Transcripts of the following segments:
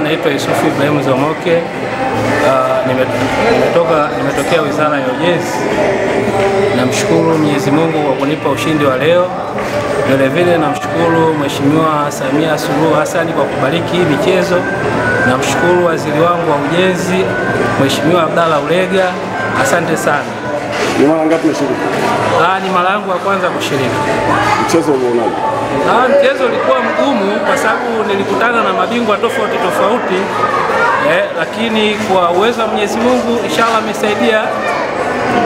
Naitwa Yusufu Ibrahim Zomoke. Nimetokea Wizara ya Ujenzi. Namshukuru Mwenyezi Mungu kwa kunipa ushindi wa leo. Vile vile namshukuru Mheshimiwa Samia Suluhu Hassan kwa kubariki hii michezo. Namshukuru waziri wangu wa ujenzi Mheshimiwa Abdalla Ulega. Asante sana. Ni mara ngapi unashiriki? Ni mara yangu ya kwanza kushiriki. Mchezo ulionaje? Mchezo ulikuwa mgumu kwa sababu nilikutana na mabingwa tofauti, lakini kwa uwezo wa Mwenyezi Mungu inshallah amesaidia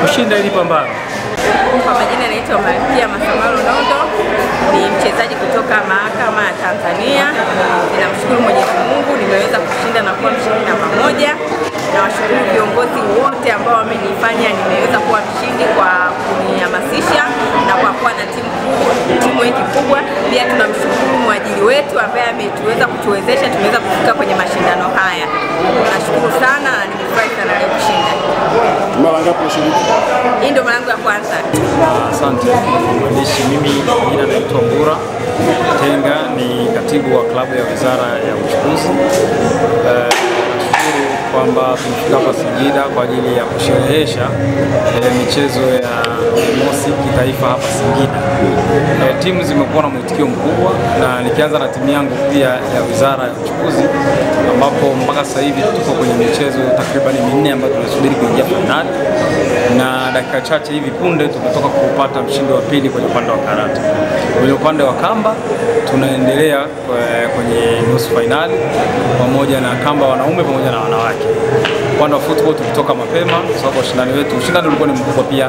kushinda hili pambano. Kwa majina naitwa Malkia Masamalo Nondo, ni mchezaji kutoka Mahakama ya Tanzania. Ninamshukuru Mwenyezi Mungu nimeweza kushinda na kuwa mshindi namba moja. Nawashukuru viongozi wote ambao wamenifanya nimeweza kuwa mshindi kwa kunihamasisha na kwa kuwa na timu hii kubwa. Pia tunamshukuru mwajiri wetu ambaye ametuweza kutuwezesha tumeweza kufika kwenye mashindano haya. Nashukuru sana na nimefurahi sana leo kushinda. Mara ngapi unashiriki? Hii ndio mara yangu ya kwanza. Asante mwandishi, mimi jina naitwa Mbura Tenga, ni katibu wa klabu ya Wizara ya Uchukuzi. Nashukuru kwamba tumefika hapa Singida kwa ajili ya kusherehesha michezo ya mosi kitaifa hapa Singida. Timu zimekuwa na mwitikio mkubwa, na nikianza na timu yangu pia ya Wizara ya Uchukuzi, ambapo mpaka sasa hivi tuko kwenye michezo takriban minne ambayo tunasubiri kuingia finali, na dakika chache hivi punde tumetoka kupata mshindi wa pili kwenye upande wa karate. Kwenye upande wa kamba tunaendelea kwenye nusu finali pamoja na kamba wanaume pamoja na wanawake. Upande wa football tulitoka mapema kwa sababu ushindani ulikuwa ni mkubwa pia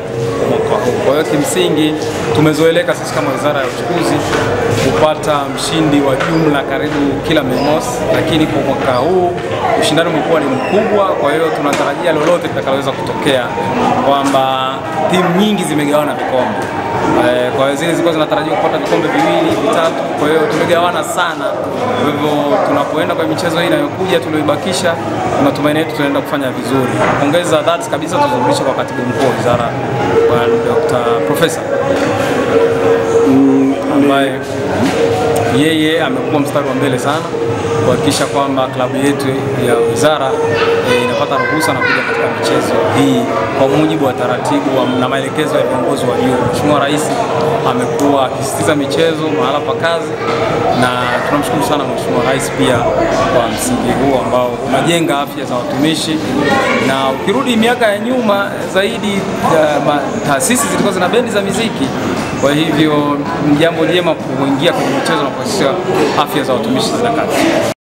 mwaka huu. Kwa hiyo kimsingi tumezoeleka sisi kama Wizara ya Uchukuzi kupata mshindi wa jumla karibu kila Mei Mosi, lakini kwa mwaka huu ushindani umekuwa ni mkubwa. Kwa hiyo tunatarajia lolote litakaloweza kutokea, kwamba timu nyingi zimegawana vikombe. Kwa hiyo zile zilikuwa zinatarajiwa kupata vikombe viwili, vitatu, kwa hiyo tumegawana sana. Kwa hivyo tunapoenda kwa michezo hii inayokuja tulioibakisha, matumaini yetu tunaenda kufanya vizuri. Pongeza dhati kabisa tuzurudishe kwa katibu mkuu wa wizara kwa Dr. Professor ambaye yeye amekuwa mstari wa mbele sana kuhakikisha kwamba klabu yetu ya wizara inapata ruhusa na kuja katika michezo hii kwa mujibu wa taratibu na maelekezo ya viongozi wa juu. Mheshimiwa Rais amekuwa akisisitiza michezo mahala pa kazi, na tunamshukuru sana Mheshimiwa Rais pia kwa msingi huu ambao unajenga afya za watumishi. Na ukirudi miaka ya nyuma zaidi, taasisi zilikuwa zina bendi za muziki. Kwa hivyo ni jambo jema kuingia kwenye michezo na kuhakikisha afya za watumishi zinakaa.